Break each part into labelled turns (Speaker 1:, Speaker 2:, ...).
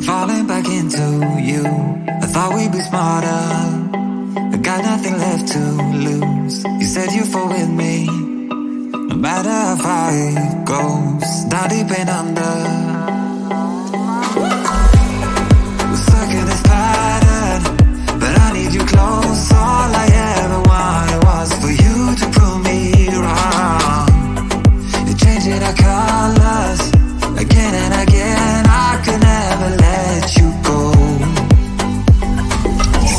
Speaker 1: falling back into you. I thought we'd be smarter, I got nothing left to lose. You said you fall with me, no matter how far it goes. Down deep and under, we're stuck in this pattern, but I need you close. All I ever wanted was for you to prove me wrong. You're changing our colors again and again. I could never let you go.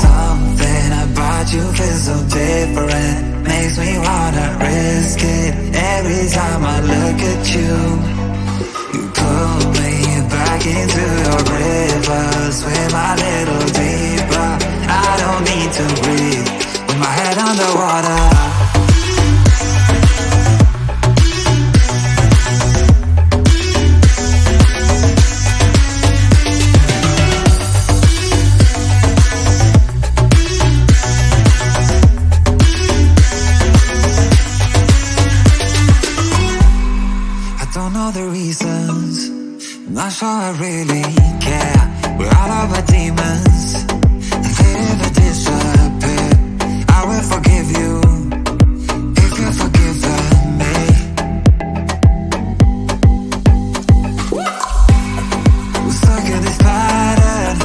Speaker 1: Something about you feels so different, makes me wanna risk it. Every time I look at you, you pull me back into your river. Swim a little deeper, I don't need to breathe with my head underwater. I'm not sure I really care. We're all of our demons, and they never disappear. I will forgive you if you're forgiven me. We're stuck in this pattern,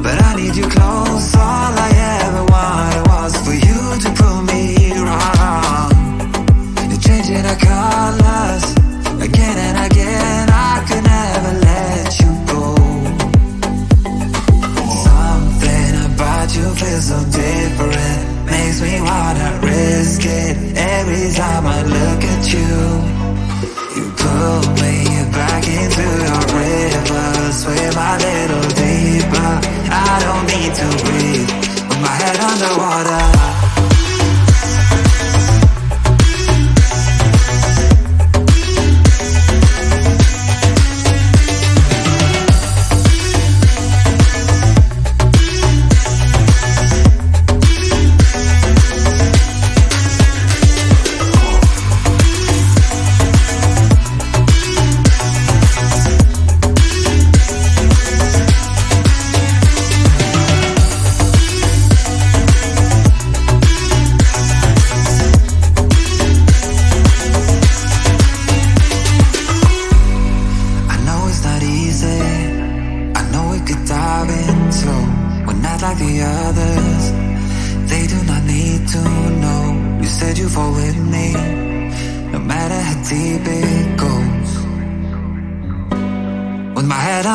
Speaker 1: but I need you close. All I ever wanted was for you to prove me wrong. You're changing our colors again and again. I could never let you go. Something about you feels so different, makes me wanna risk it. Every time I look at you, you pull me back into your river. Swim a little deeper, I don't need to breathe with my head underwater.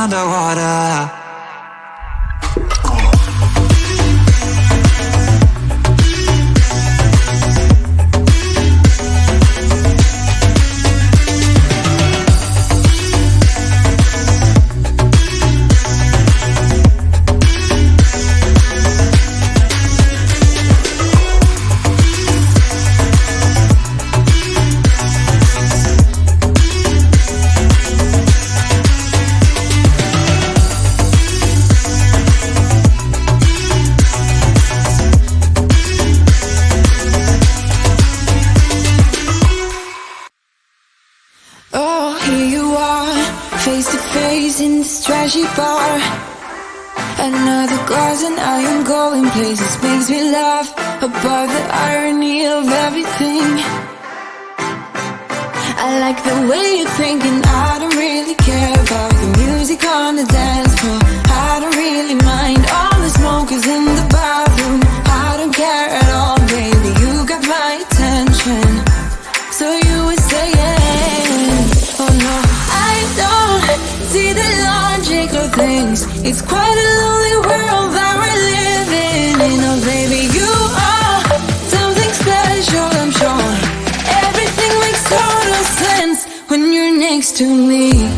Speaker 1: Underwater.
Speaker 2: Bar, another glass and I am going places. Makes me laugh about the irony of everything. I like the way you're thinking. I don't really care about the music on the dance floor. I don't really mind all the smokers in the bathroom. I don't care at all, baby, you got my attention. So you were saying, oh no, I don't see the logic of things. It's quite a lonely world that we're living in. Oh baby, you are something special, I'm sure. Everything makes total sense when you're next to me.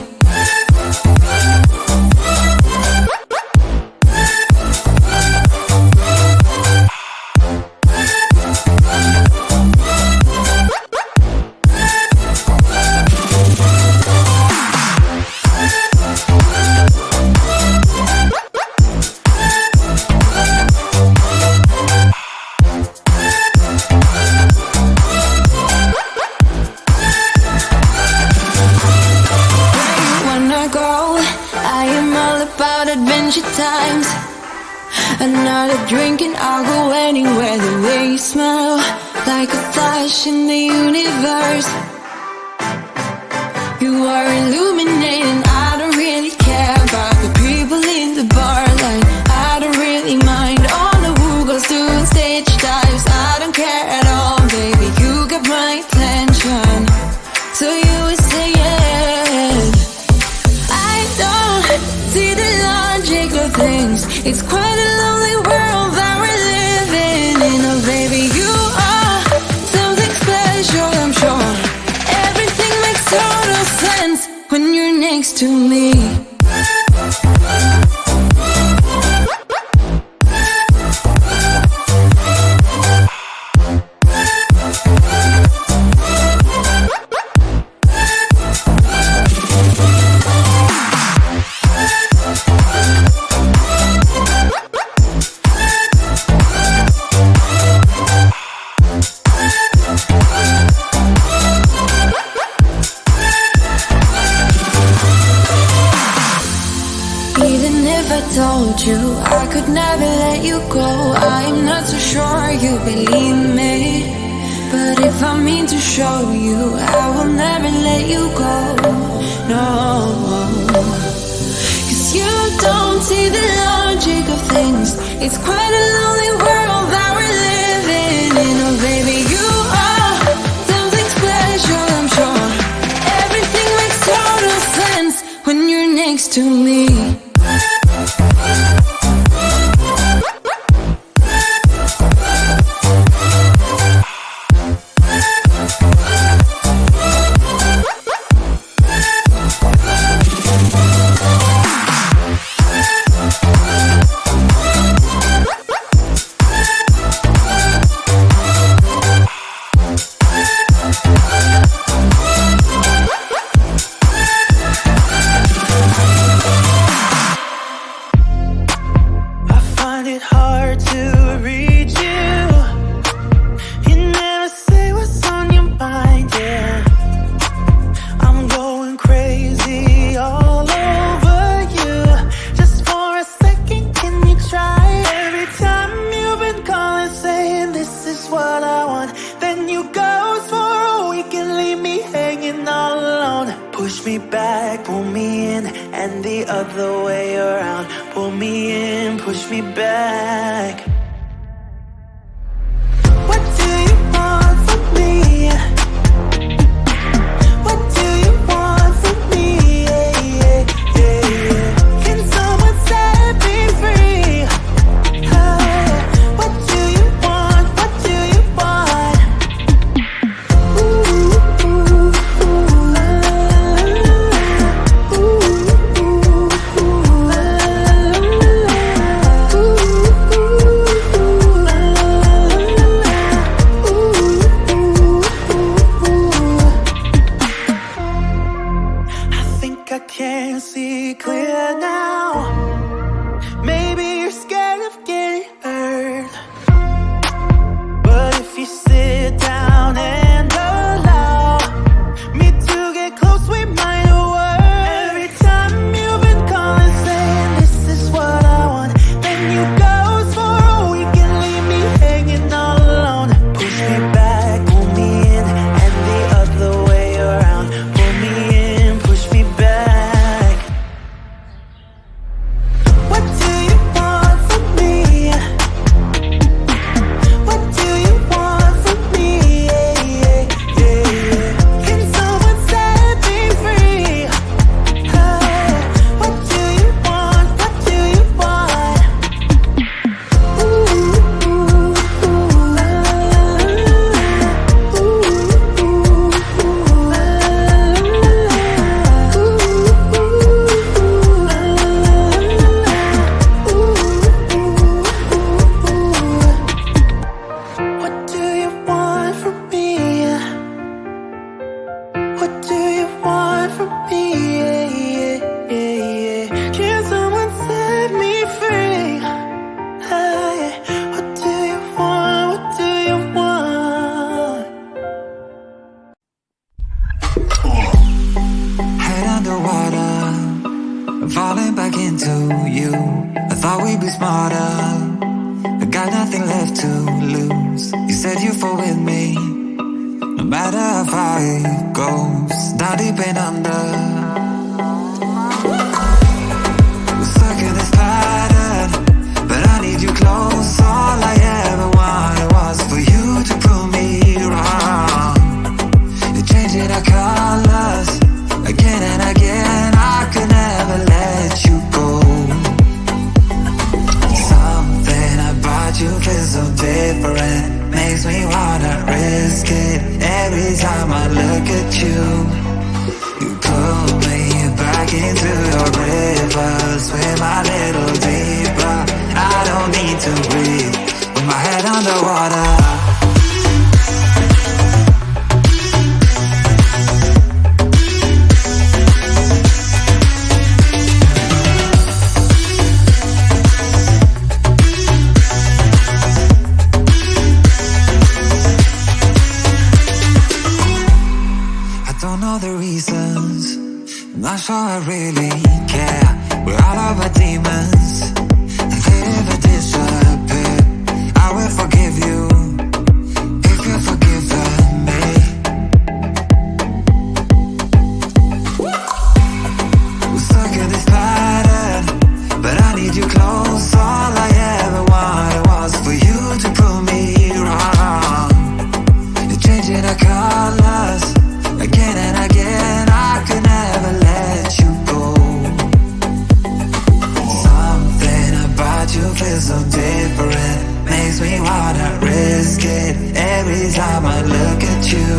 Speaker 2: times. Another drink and I'll go anywhere. The way you smell, like a flash in the universe. You are illuminating. I don't really care about the people in the bar line. I don't really mind all the who goes doing stage dives. I don't care at all, baby. You got my attention, so you would say yes. I don't see the logic of things. It's quite a lonely world that we're living in. Oh, baby, you are something special, I'm sure. Everything makes total sense when you're next to me. Told you I could never let you go. I'm not so sure you believe me, but if I mean to show you, I will never let you go. No, 'cause you don't see the logic of things. It's quite a lonely world that we're living in. Oh, baby, you are something special, I'm sure. Everything makes total sense when you're next to me.
Speaker 1: Falling back into you, thought we'd be smarter, but got nothing left to lose. You said you'd fall with me, no matter how far it goes. Now deep and under, we're stuck in this pattern, but I need you close. All I ever wanted was for you to prove me wrong. You're changing our colors again and again. I could never let you go. Something about you feels so different, makes me wanna risk it. Every time I look at you, you pull me back into your river. Swim a little deeper, I don't need to breathe with my head underwater. Not sure I really care. We're all of our demons, and they never disappear. I will forgive you if you're forgiven me. We're stuck in this pattern, but I need you close. All I ever wanted was for you to prove me wrong. You're changing our colors again and again. I could never let you go. Something about you feels so different, makes me wanna risk it. Every time I look at you,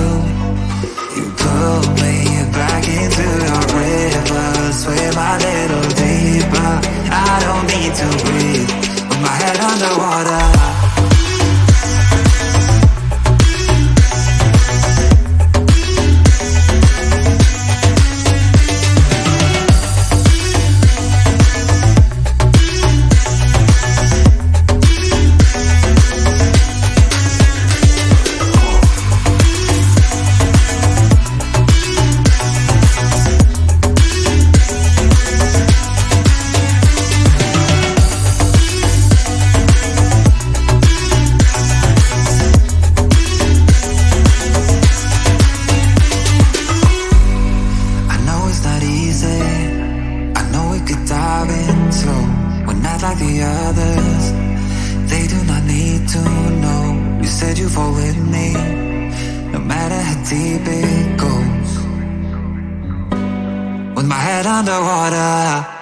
Speaker 1: you pull me back into your river. Swim a little deeper, I don't need to breathe with my head underwater. Like the others, they do not need to know. You said you fall with me, no matter how deep it goes. With my head underwater.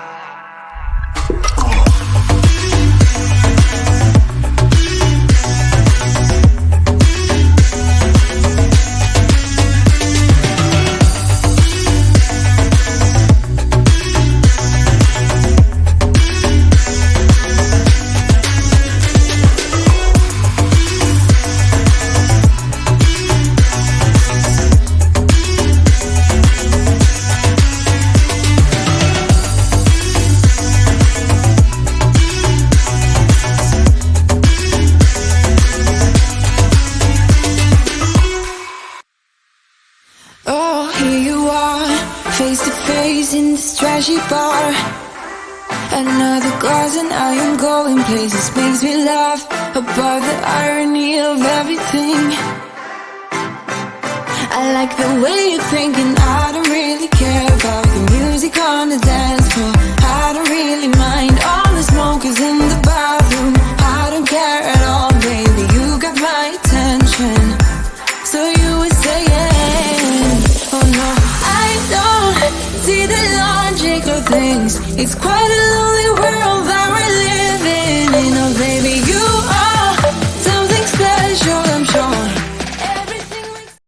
Speaker 2: In this trashy bar, another glass and I am going places. Makes me laugh about the irony of everything. I like the way you're thinking. I don't really care about the music on the dance floor. I don't really mind all the smokers in the bathroom. I don't care at all, baby, you got my attention. So you were saying, oh no, I don't see the logic of things. It's quite a lonely world that